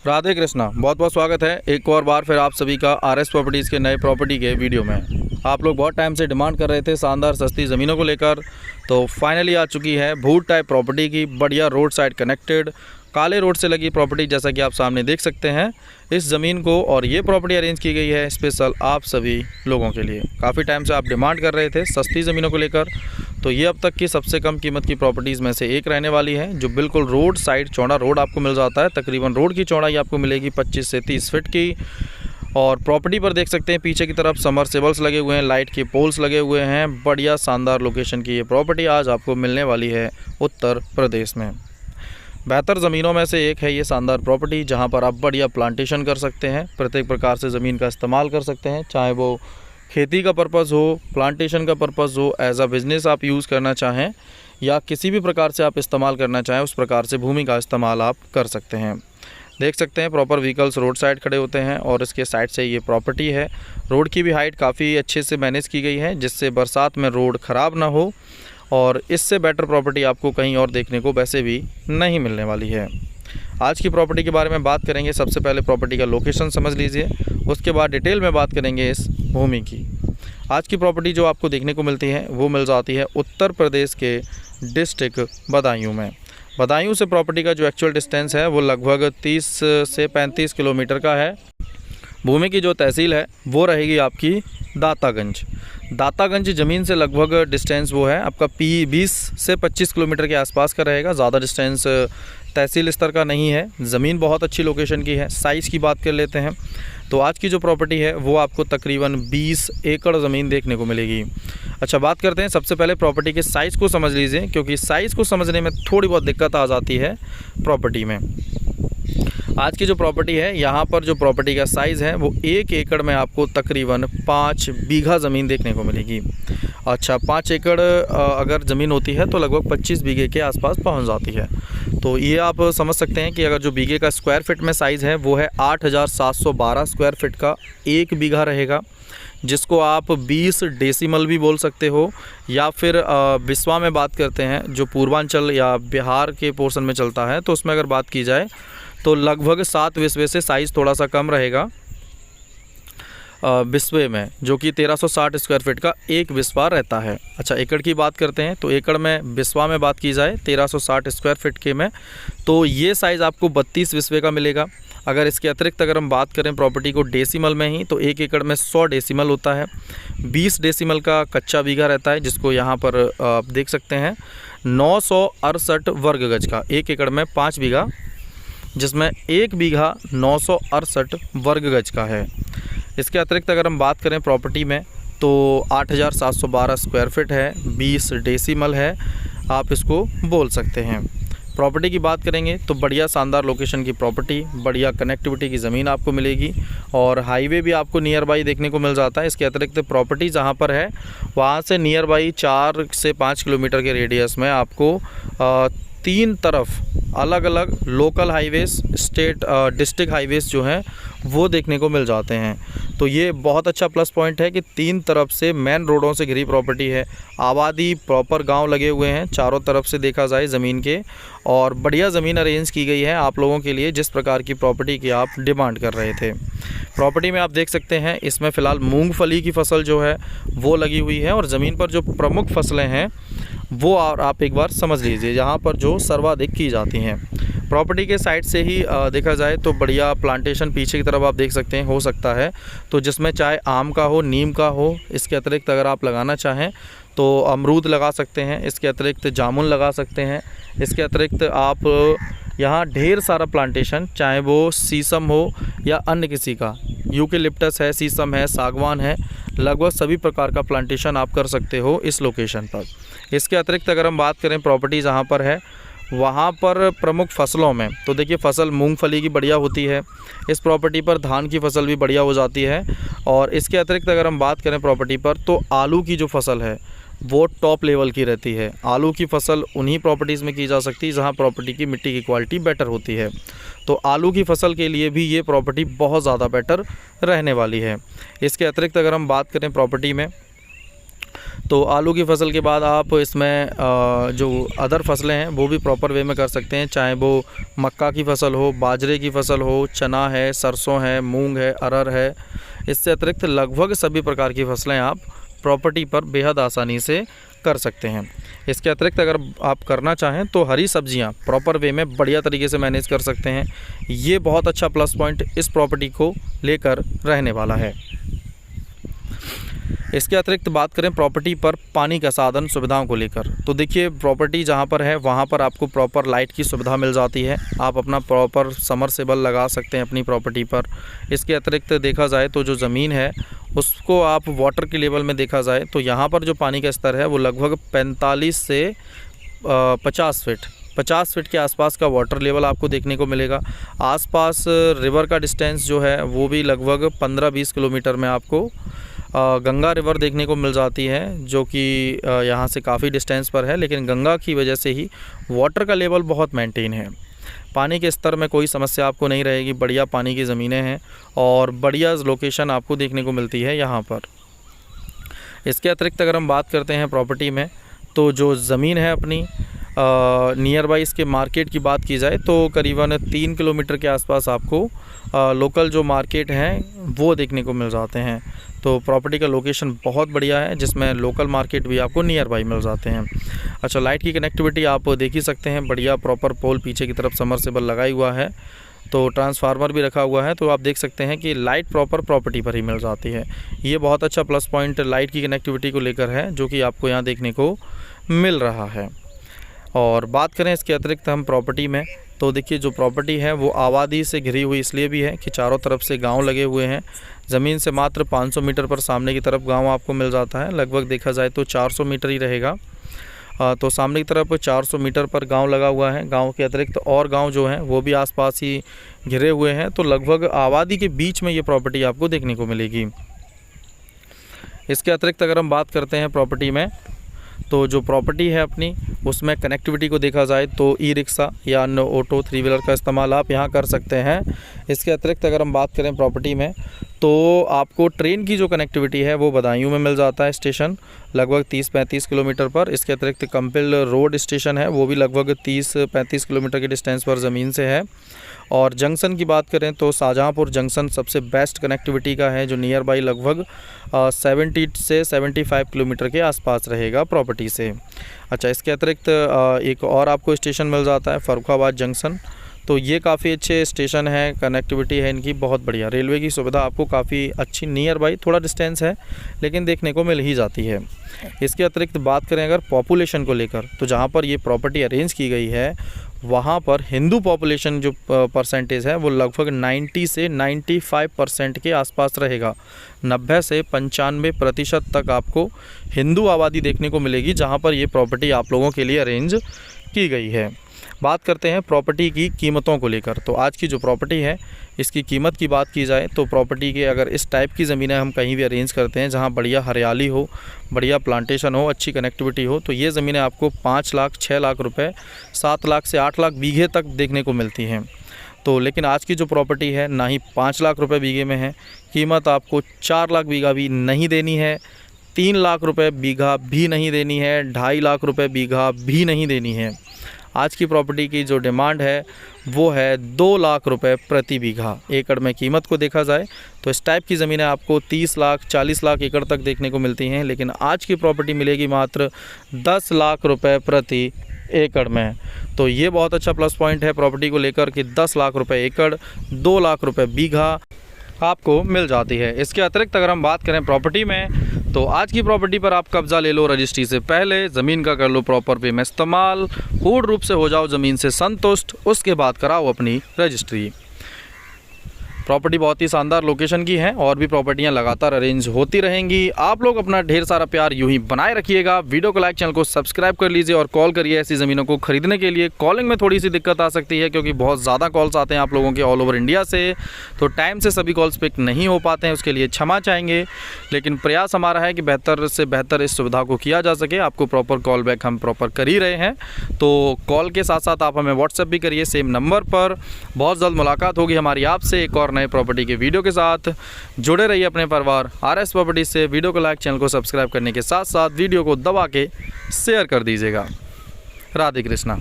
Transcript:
राधे कृष्णा। बहुत बहुत स्वागत है एक और बार फिर आप सभी का आरएस प्रॉपर्टीज़ के नए प्रॉपर्टी के वीडियो में। आप लोग बहुत टाइम से डिमांड कर रहे थे शानदार सस्ती ज़मीनों को लेकर, तो फाइनली आ चुकी है भूट टाइप प्रॉपर्टी की बढ़िया रोड साइड कनेक्टेड काले रोड से लगी प्रॉपर्टी, जैसा कि आप सामने देख सकते हैं इस ज़मीन को। और ये प्रॉपर्टी अरेंज की गई है स्पेशल आप सभी लोगों के लिए। काफ़ी टाइम से आप डिमांड कर रहे थे सस्ती ज़मीनों को लेकर, तो ये अब तक की सबसे कम कीमत की प्रॉपर्टीज़ में से एक रहने वाली है, जो बिल्कुल रोड साइड चौड़ा रोड आपको मिल जाता है। तकरीबन रोड की चौड़ाई आपको मिलेगी 25 से 30 फीट की। और प्रॉपर्टी पर देख सकते हैं पीछे की तरफ समरसेबल्स लगे हुए हैं, लाइट के पोल्स लगे हुए हैं। बढ़िया शानदार लोकेशन की ये प्रॉपर्टी आज आपको मिलने वाली है उत्तर प्रदेश में। बेहतर ज़मीनों में से एक है ये शानदार प्रॉपर्टी, जहाँ पर आप बढ़िया प्लांटेशन कर सकते हैं। प्रत्येक प्रकार से ज़मीन का इस्तेमाल कर सकते हैं, चाहे वो खेती का पर्पज़ हो, प्लांटेशन का पर्पज़ हो, एज अ बिज़नेस आप यूज़ करना चाहें या किसी भी प्रकार से आप इस्तेमाल करना चाहें, उस प्रकार से भूमि का इस्तेमाल आप कर सकते हैं। देख सकते हैं प्रॉपर व्हीकल्स रोड साइड खड़े होते हैं और इसके साइड से ये प्रॉपर्टी है। रोड की भी हाइट काफ़ी अच्छे से मैनेज की गई है, जिससे बरसात में रोड ख़राब ना हो। और इससे बेटर प्रॉपर्टी आपको कहीं और देखने को वैसे भी नहीं मिलने वाली है। आज की प्रॉपर्टी के बारे में बात करेंगे। सबसे पहले प्रॉपर्टी का लोकेशन समझ लीजिए, उसके बाद डिटेल में बात करेंगे इस भूमि की। आज की प्रॉपर्टी जो आपको देखने को मिलती है वो मिल जाती है उत्तर प्रदेश के डिस्ट्रिक्ट बदायूं में। बदायूं से प्रॉपर्टी का जो एक्चुअल डिस्टेंस है वो लगभग 30 से 35 किलोमीटर का है। भूमि की जो तहसील है वो रहेगी आपकी दातागंज। दातागंज ज़मीन से लगभग डिस्टेंस वो है आपका 20 से 25 किलोमीटर के आसपास का रहेगा। ज़्यादा डिस्टेंस तहसील स्तर का नहीं है। ज़मीन बहुत अच्छी लोकेशन की है। साइज़ की बात कर लेते हैं तो आज की जो प्रॉपर्टी है वो आपको तकरीबन 20 एकड़ ज़मीन देखने को मिलेगी। अच्छा, बात करते हैं सबसे पहले प्रॉपर्टी के साइज़ को समझ लीजिए, क्योंकि साइज़ को समझने में थोड़ी बहुत दिक्कत आ जाती है प्रॉपर्टी में। आज की जो प्रॉपर्टी है यहाँ पर जो प्रॉपर्टी का साइज़ है वो 1 एकड़ में आपको तकरीबन 5 बीघा ज़मीन देखने को मिलेगी। अच्छा, 5 एकड़ अगर ज़मीन होती है तो लगभग 25 बीघे के आसपास पहुँच जाती है। तो ये आप समझ सकते हैं कि अगर जो बीघे का स्क्वायर फिट में साइज़ है वो है 8712 स्क्वायर फिट का 1 बीघा रहेगा, जिसको आप 20 डेसिमल भी बोल सकते हो। या फिर बिस्वा में बात करते हैं, जो पूर्वांचल या बिहार के पोर्शन में चलता है, तो उसमें अगर बात की जाए तो लगभग 7 बिस्वे से साइज़ थोड़ा सा कम रहेगा बिस्वे में, जो कि 1360 स्क्वायर फिट का 1 बिस्वा रहता है। अच्छा, एकड़ की बात करते हैं तो एकड़ में बिस्वा में बात की जाए 1360 स्क्वायर फिट के में, तो ये साइज़ आपको 32 बिस्वे का मिलेगा। अगर इसके अतिरिक्त अगर हम बात करें प्रॉपर्टी को डेसिमल में ही, तो 1 एकड़ में 100 डेसिमल होता है। 20 डेसिमल का कच्चा बीघा रहता है, जिसको यहाँ पर आप देख सकते हैं 968 वर्ग गज का 1 एकड़ में 5 बीघा, जिसमें 1 बीघा 968 वर्ग गज का है। इसके अतिरिक्त अगर हम बात करें प्रॉपर्टी में तो 8712 स्क्वायर फिट है, 20 डेसिमल है, आप इसको बोल सकते हैं। प्रॉपर्टी की बात करेंगे तो बढ़िया शानदार लोकेशन की प्रॉपर्टी, बढ़िया कनेक्टिविटी की ज़मीन आपको मिलेगी और हाईवे भी आपको नियर बाई देखने को मिल जाता है। इसके अतिरिक्त प्रॉपर्टी जहाँ पर है वहाँ से नियर बाई 4 से 5 किलोमीटर के रेडियस में आपको 3 तरफ अलग अलग local highways, state district highways जो हैं वो देखने को मिल जाते हैं। तो ये बहुत अच्छा प्लस पॉइंट है कि 3 तरफ से मेन रोडों से घिरी प्रॉपर्टी है। आबादी प्रॉपर गांव लगे हुए हैं चारों तरफ से देखा जाए ज़मीन के, और बढ़िया ज़मीन अरेंज की गई है आप लोगों के लिए जिस प्रकार की प्रॉपर्टी की आप डिमांड कर रहे थे। प्रॉपर्टी में आप देख सकते हैं इसमें फ़िलहाल मूंगफली की फसल जो है वो लगी हुई है, और ज़मीन पर जो प्रमुख फसलें हैं वो और आप एक बार समझ लीजिए, यहाँ पर जो सर्वाधिक की जाती हैं। प्रॉपर्टी के साइड से ही देखा जाए तो बढ़िया प्लांटेशन पीछे की तरफ आप देख सकते हैं हो सकता है, तो जिसमें चाहे आम का हो, नीम का हो। इसके अतिरिक्त अगर आप लगाना चाहें तो अमरूद लगा सकते हैं, इसके अतिरिक्त जामुन लगा सकते हैं। इसके अतिरिक्त आप यहाँ ढेर सारा प्लांटेशन, चाहे वो शीशम हो या अन्य किसी का, यूकेलिप्टस है, शीशम है, सागवान है, लगभग सभी प्रकार का प्लांटेशन आप कर सकते हो इस लोकेशन पर। इसके अतिरिक्त अगर हम बात करें प्रॉपर्टी जहाँ पर है वहाँ पर प्रमुख फसलों में, तो देखिए फसल मूंगफली की बढ़िया होती है, इस प्रॉपर्टी पर धान की फसल भी बढ़िया हो जाती है। और इसके अतिरिक्त अगर हम बात करें प्रॉपर्टी पर तो आलू की जो फसल है वो टॉप लेवल की रहती है। आलू की फसल उन्हीं प्रॉपर्टीज़ में की जा सकती है जहाँ प्रॉपर्टी की मिट्टी की क्वालिटी बेटर होती है। तो आलू की फसल के लिए भी ये प्रॉपर्टी बहुत ज़्यादा बेटर रहने वाली है। इसके अतिरिक्त अगर हम बात करें प्रॉपर्टी में तो आलू की फसल के बाद आप इसमें जो अदर फसलें हैं वो भी प्रॉपर वे में कर सकते हैं, चाहे वो मक्का की फसल हो, बाजरे की फसल हो, चना है, सरसों है, मूंग है, अरहर है। इससे अतिरिक्त लगभग सभी प्रकार की फसलें आप प्रॉपर्टी पर बेहद आसानी से कर सकते हैं। इसके अतिरिक्त अगर आप करना चाहें तो हरी सब्जियां प्रॉपर वे में बढ़िया तरीके से मैनेज कर सकते हैं। ये बहुत अच्छा प्लस पॉइंट इस प्रॉपर्टी को लेकर रहने वाला है। इसके अतिरिक्त बात करें प्रॉपर्टी पर पानी का साधन सुविधाओं को लेकर, तो देखिए प्रॉपर्टी जहां पर है वहां पर आपको प्रॉपर लाइट की सुविधा मिल जाती है। आप अपना प्रॉपर समरसेबल लगा सकते हैं अपनी प्रॉपर्टी पर। इसके अतिरिक्त देखा जाए तो जो ज़मीन है उसको आप वाटर के लेवल में देखा जाए तो यहाँ पर जो पानी का स्तर है वो लगभग 45 से 50 फीट के आसपास का वाटर लेवल आपको देखने को मिलेगा। आसपास रिवर का डिस्टेंस जो है वो भी लगभग 15-20 किलोमीटर में आपको गंगा रिवर देखने को मिल जाती है, जो कि यहाँ से काफ़ी डिस्टेंस पर है, लेकिन गंगा की वजह से ही वाटर का लेवल बहुत मेंटेन है। पानी के स्तर में कोई समस्या आपको नहीं रहेगी। बढ़िया पानी की ज़मीनें हैं और बढ़िया लोकेशन आपको देखने को मिलती है यहाँ पर। इसके अतिरिक्त अगर हम बात करते हैं प्रॉपर्टी में, तो जो ज़मीन है अपनी नियर बाई इसके मार्केट की बात की जाए तो करीबन 3 किलोमीटर के आसपास आपको लोकल जो मार्केट हैं वो देखने को मिल जाते हैं। तो प्रॉपर्टी का लोकेशन बहुत बढ़िया है, जिसमें लोकल मार्केट भी आपको नियर बाई मिल जाते हैं। अच्छा, लाइट की कनेक्टिविटी आप देख ही सकते हैं, बढ़िया प्रॉपर पोल पीछे की तरफ समरसेबल लगाई हुआ है, तो ट्रांसफार्मर भी रखा हुआ है। तो आप देख सकते हैं कि लाइट प्रॉपर प्रॉपर्टी पर ही मिल जाती है। ये बहुत अच्छा प्लस पॉइंट लाइट की कनेक्टिविटी को लेकर है, जो कि आपको यहाँ देखने को मिल रहा है। और बात करें इसके अतिरिक्त हम प्रॉपर्टी में, तो देखिए जो प्रॉपर्टी है वो आबादी से घिरी हुई इसलिए भी है कि चारों तरफ से गांव लगे हुए हैं। ज़मीन से मात्र 500 मीटर पर सामने की तरफ गांव आपको मिल जाता है। लगभग देखा जाए तो 400 मीटर ही रहेगा। तो सामने की तरफ 400 मीटर पर गांव लगा हुआ है। गांव के अतिरिक्त और गांव जो हैं वो भी आसपास ही घिरे हुए हैं। तो लगभग आबादी के बीच में ये प्रॉपर्टी आपको देखने को मिलेगी। इसके अतिरिक्त अगर हम बात करते हैं प्रॉपर्टी में, तो जो प्रॉपर्टी है अपनी उसमें कनेक्टिविटी को देखा जाए तो ई रिक्शा या अन्य ऑटो 3 व्हीलर का इस्तेमाल आप यहाँ कर सकते हैं। इसके अतिरिक्त अगर हम बात करें प्रॉपर्टी में, तो आपको ट्रेन की जो कनेक्टिविटी है वो बदायूं में मिल जाता है स्टेशन, लगभग 30-35 किलोमीटर पर। इसके अतिरिक्त कंपिल रोड स्टेशन है, वो भी लगभग 30-35 किलोमीटर के डिस्टेंस पर ज़मीन से है। और जंक्शन की बात करें तो शाहजहाँपुर जंक्शन सबसे बेस्ट कनेक्टिविटी का है, जो नियर बाई लगभग 70 से 75 किलोमीटर के आसपास रहेगा प्रॉपर्टी से। अच्छा, इसके अतिरिक्त एक और आपको स्टेशन मिल जाता है फर्रुखाबाद जंक्शन। तो ये काफ़ी अच्छे स्टेशन है, कनेक्टिविटी है इनकी बहुत बढ़िया। रेलवे की सुविधा आपको काफ़ी अच्छी नियर बाई, थोड़ा डिस्टेंस है लेकिन देखने को मिल ही जाती है। इसके अतिरिक्त बात करें अगर पॉपुलेशन को लेकर, तो जहाँ पर ये प्रॉपर्टी अरेंज की गई है वहाँ पर हिंदू पॉपुलेशन जो परसेंटेज है वो लगभग 90 से 95% के आसपास रहेगा। 90 से 95% तक आपको हिंदू आबादी देखने को मिलेगी जहाँ पर ये प्रॉपर्टी आप लोगों के लिए अरेंज की गई है। बात करते हैं प्रॉपर्टी की कीमतों को लेकर, तो आज की जो प्रॉपर्टी है इसकी कीमत की बात की जाए तो प्रॉपर्टी के अगर इस टाइप की ज़मीनें हम कहीं भी अरेंज करते हैं जहां बढ़िया हरियाली हो, बढ़िया प्लांटेशन हो, अच्छी कनेक्टिविटी हो, तो ये ज़मीनें आपको 5 लाख 6 लाख रुपए, 7 लाख से 8 लाख बीघे तक देखने को मिलती हैं। तो लेकिन आज की जो प्रॉपर्टी है ना ही 5 लाख रुपये बीघे में है, कीमत आपको 4 लाख बीघा भी नहीं देनी है, 3 लाख रुपये बीघा भी नहीं देनी है, 2.5 लाख रुपये बीघा भी नहीं देनी है। आज की प्रॉपर्टी की जो डिमांड है वो है 2 लाख रुपए प्रति बीघा। एकड़ में कीमत को देखा जाए तो इस टाइप की ज़मीनें आपको 30 लाख 40 लाख एकड़ तक देखने को मिलती हैं, लेकिन आज की प्रॉपर्टी मिलेगी मात्र 10 लाख रुपए प्रति एकड़ में। तो ये बहुत अच्छा प्लस पॉइंट है प्रॉपर्टी को लेकर कि 10 लाख रुपए एकड़, 2 लाख रुपए बीघा आपको मिल जाती है। इसके अतिरिक्त अगर हम बात करें प्रॉपर्टी में, तो आज की प्रॉपर्टी पर आप कब्जा ले लो रजिस्ट्री से पहले, ज़मीन का कर लो प्रॉपर वे में इस्तेमाल, पूर्ण रूप से हो जाओ ज़मीन से संतुष्ट, उसके बाद कराओ अपनी रजिस्ट्री। प्रॉपर्टी बहुत ही शानदार लोकेशन की है और भी प्रॉपर्टियां लगातार अरेंज होती रहेंगी। आप लोग अपना ढेर सारा प्यार यूं ही बनाए रखिएगा। वीडियो को लाइक, चैनल को सब्सक्राइब कर लीजिए और कॉल करिए ऐसी ज़मीनों को खरीदने के लिए। कॉलिंग में थोड़ी सी दिक्कत आ सकती है क्योंकि बहुत ज़्यादा कॉल्स आते हैं आप लोगों के ऑल ओवर इंडिया से, तो टाइम से सभी कॉल्स पिक नहीं हो पाते हैं, उसके लिए क्षमा चाहेंगे। लेकिन प्रयास हमारा है कि बेहतर से बेहतर इस सुविधा को किया जा सके। आपको प्रॉपर कॉल बैक हम प्रॉपर कर ही रहे हैं, तो कॉल के साथ साथ आप हमें व्हाट्सएप भी करिए सेम नंबर पर। बहुत जल्द मुलाकात होगी हमारी आपसे एक और नए प्रॉपर्टी के वीडियो के साथ जुड़े रहिए अपने परिवार RS प्रॉपर्टीज से। वीडियो को लाइक, चैनल को सब्सक्राइब करने के साथ साथ वीडियो को दबा के शेयर कर दीजिएगा। राधे कृष्णा।